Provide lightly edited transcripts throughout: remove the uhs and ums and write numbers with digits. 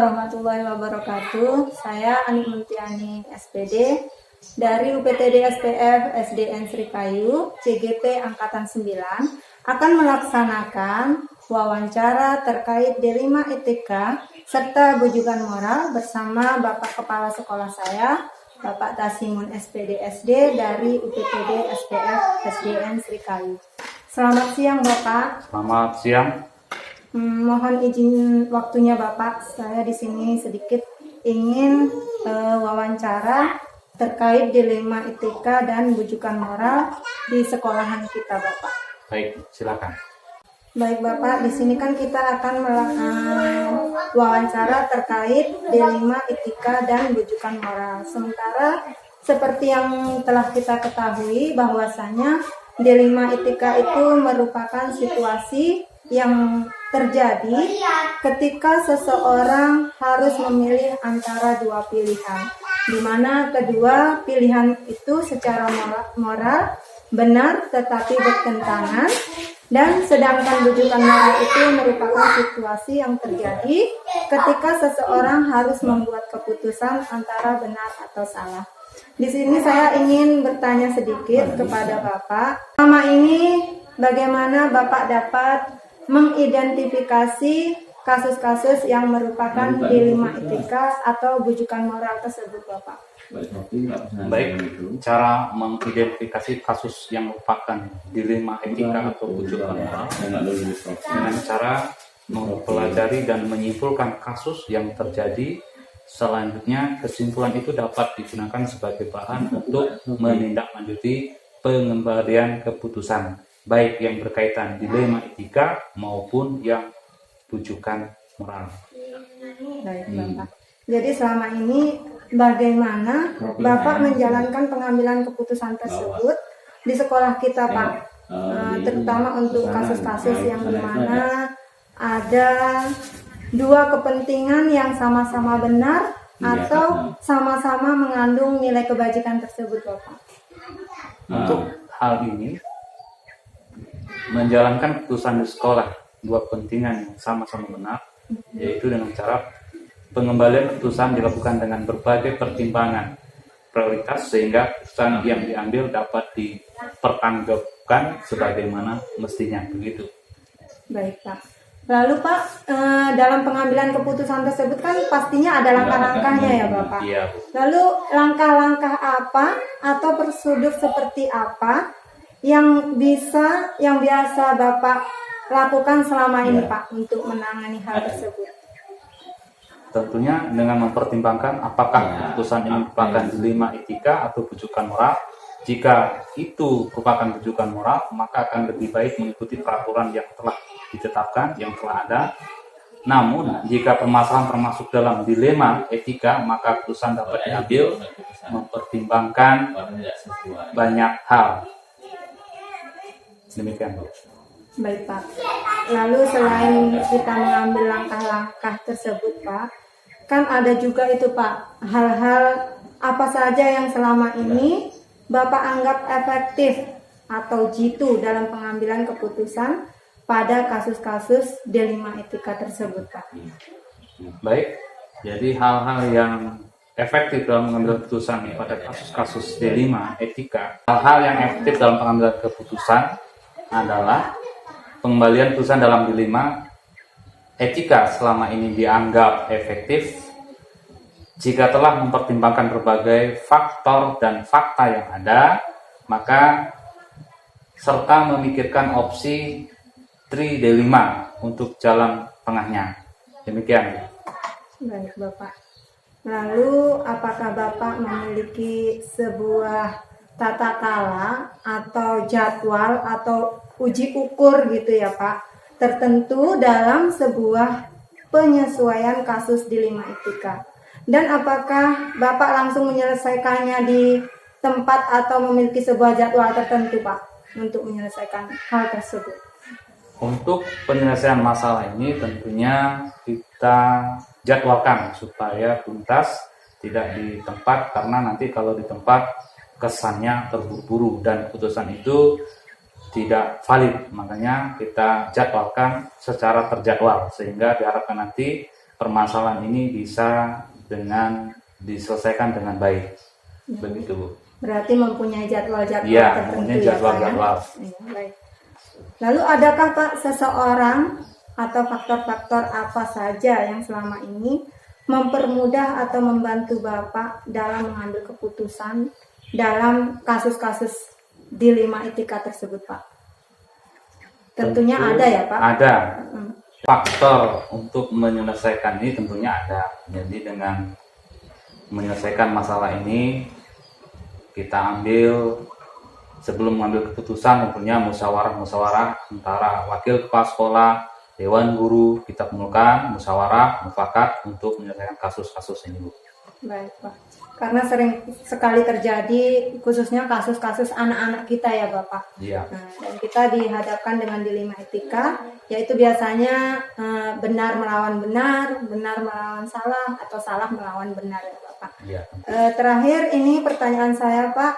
warahmatullahi wabarakatuh. Saya Ani Muntiani SPD dari UPTD SPF SDN Srikayu CGP Angkatan 9 akan melaksanakan wawancara terkait D5 ITK serta bujukan moral bersama Bapak Kepala Sekolah saya, Bapak Tasimun SPD SD dari UPTD SPF SDN Srikayu. Selamat siang Bapak. Selamat siang. Mohon izin waktunya Bapak, saya di sini sedikit ingin wawancara terkait dilema ITK dan bujukan moral di sekolahan kita Bapak. Baik, silakan. Baik Bapak, di sini kan kita akan wawancara terkait dilema ITK dan bujukan moral. Sementara seperti yang telah kita ketahui bahwasanya dilema ITK itu merupakan situasi yang terjadi ketika seseorang harus memilih antara dua pilihan, di mana kedua pilihan itu secara moral benar tetapi bertentangan, dan sedangkan bujukan moral itu merupakan situasi yang terjadi ketika seseorang harus membuat keputusan antara benar atau salah. Di sini saya ingin bertanya sedikit kepada Bapak. Selama ini bagaimana Bapak dapat mengidentifikasi kasus-kasus yang merupakan dilema ITK atau bujukan moral tersebut Bapak? Baik, cara mengidentifikasi kasus yang merupakan dilema etika atau bujukan moral dengan cara mempelajari dan menyimpulkan kasus yang terjadi. Selanjutnya, kesimpulan itu dapat digunakan sebagai bahan untuk menindaklanjuti pengembalian keputusan, baik yang berkaitan dilema etika maupun yang bujukan moral. Baik Bapak. Jadi selama ini bagaimana Bapak menjalankan pengambilan keputusan tersebut di sekolah kita Pak? Terutama untuk kasus-kasus yang dimana ada dua kepentingan yang sama-sama benar atau sama-sama mengandung nilai kebajikan tersebut Bapak. Untuk hal ini, menjalankan keputusan di sekolah dua kepentingan yang sama-sama benar, yaitu dengan cara pengembalian keputusan dilakukan dengan berbagai pertimbangan prioritas sehingga keputusan yang diambil dapat dipertanggungjawabkan sebagaimana mestinya, begitu. Baik Pak. Lalu Pak, dalam pengambilan keputusan tersebut kan pastinya ada langkah-langkahnya ya Bapak. Iya. Lalu langkah-langkah apa atau prosedur seperti apa yang biasa Bapak lakukan selama ini Pak untuk menangani hal tersebut? Tentunya dengan mempertimbangkan apakah keputusan ini merupakan dilema etika atau bujukan moral. Jika itu merupakan bujukan moral, maka akan lebih baik mengikuti peraturan yang telah ditetapkan, yang telah ada. Namun, jika permasalahan termasuk dalam dilema etika, maka keputusan dapat diambil mempertimbangkan banyak hal. Demikian, Pak. Baik Pak. Lalu selain kita mengambil langkah-langkah tersebut Pak, kan ada juga itu Pak, hal-hal apa saja yang selama ini Bapak anggap efektif atau jitu dalam pengambilan keputusan pada kasus-kasus dilema etika tersebut Pak? Baik, jadi hal-hal yang efektif dalam mengambil keputusan pada kasus-kasus dilema etika, hal-hal yang efektif dalam pengambilan keputusan adalah pengembalian keputusan dalam dilema etika selama ini dianggap efektif jika telah mempertimbangkan berbagai faktor dan fakta yang ada, maka serta memikirkan opsi tridilema untuk jalan tengahnya. Demikian. Baik Bapak. Lalu apakah Bapak memiliki sebuah tata cara atau jadwal atau uji ukur gitu ya Pak, tertentu dalam sebuah penyesuaian kasus dilema etika? Dan apakah Bapak langsung menyelesaikannya di tempat atau memiliki sebuah jadwal tertentu Pak untuk menyelesaikan hal tersebut? Untuk penyelesaian masalah ini tentunya kita jadwalkan supaya tuntas, tidak di tempat, karena nanti kalau di tempat kesannya terburu-buru dan keputusan itu tidak valid. Makanya kita jadwalkan secara terjadwal sehingga diharapkan nanti permasalahan ini bisa diselesaikan dengan baik. Begitu, Bu. Berarti mempunyai jadwal-jadwal Iya, tertentu mempunyai ya, Pak, ya? jadwal-jadwal. Iya, baik. Lalu adakah Pak seseorang atau faktor-faktor apa saja yang selama ini mempermudah atau membantu Bapak dalam mengambil keputusan dalam kasus-kasus dilema etika tersebut, Pak? Tentunya Tentu ada ya, Pak? Ada. Hmm. Faktor untuk menyelesaikan ini tentunya ada. Jadi dengan menyelesaikan masalah ini, kita ambil sebelum mengambil keputusan tentunya musyawarah antara wakil kepala sekolah, dewan guru, kita kumpulkan musyawarah mufakat untuk menyelesaikan kasus-kasus ini, Bu. Baik, Pak. Karena sering sekali terjadi khususnya kasus-kasus anak-anak kita ya, Bapak. Iya. Nah, dan kita dihadapkan dengan dilema etika, yaitu biasanya benar melawan benar, benar melawan salah, atau salah melawan benar ya, Bapak. Iya. Terakhir ini pertanyaan saya, Pak.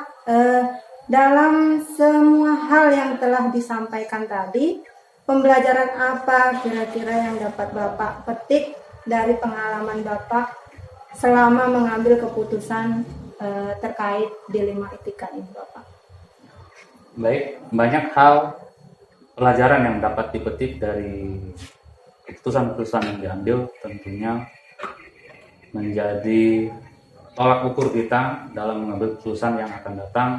Dalam semua hal yang telah disampaikan tadi, pembelajaran apa kira-kira yang dapat Bapak petik dari pengalaman Bapak selama mengambil keputusan terkait dilema etika ini, Bapak? Baik, banyak hal pelajaran yang dapat dipetik dari keputusan-keputusan yang diambil, tentunya menjadi tolak ukur kita dalam mengambil keputusan yang akan datang.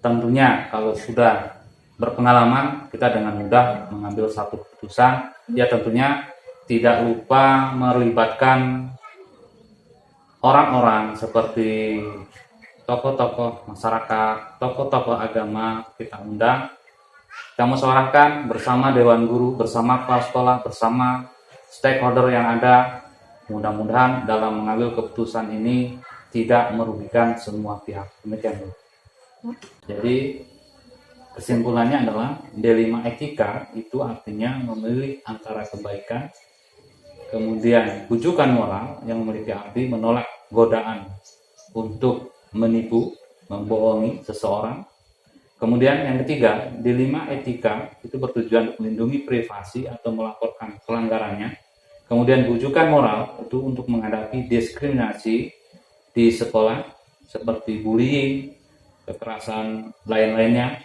Tentunya kalau sudah berpengalaman, kita dengan mudah mengambil satu keputusan. Ya tentunya tidak lupa melibatkan orang-orang seperti tokoh-tokoh masyarakat, tokoh-tokoh agama, kita undang, kita musyawarahkan bersama dewan guru, bersama kepala sekolah, bersama stakeholder yang ada. Mudah-mudahan dalam mengambil keputusan ini tidak merugikan semua pihak. Demikian, Bu. Jadi kesimpulannya adalah dilema etika itu artinya memilih antara kebaikan, kemudian bujukan moral yang memiliki arti menolak godaan untuk menipu, membohongi seseorang. Kemudian yang ketiga, dilema etika itu bertujuan untuk melindungi privasi atau melaporkan pelanggarannya. Kemudian bujukan moral itu untuk menghadapi diskriminasi di sekolah seperti bullying, kekerasan lain-lainnya.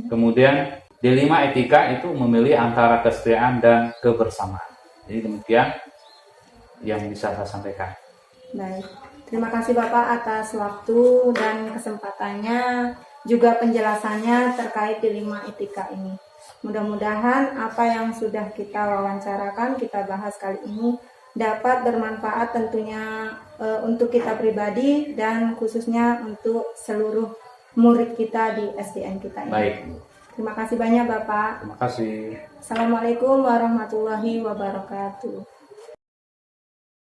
Kemudian dilema etika itu memilih antara kesetiaan dan kebersamaan. Jadi demikian yang bisa saya sampaikan. Baik, terima kasih Bapak atas waktu dan kesempatannya, juga penjelasannya terkait dilema etika ini. Mudah-mudahan apa yang sudah kita wawancarakan, kita bahas kali ini dapat bermanfaat tentunya untuk kita pribadi dan khususnya untuk seluruh murid kita di SDN kita ini. Baik. Terima kasih banyak Bapak. Terima kasih. Assalamualaikum warahmatullahi wabarakatuh.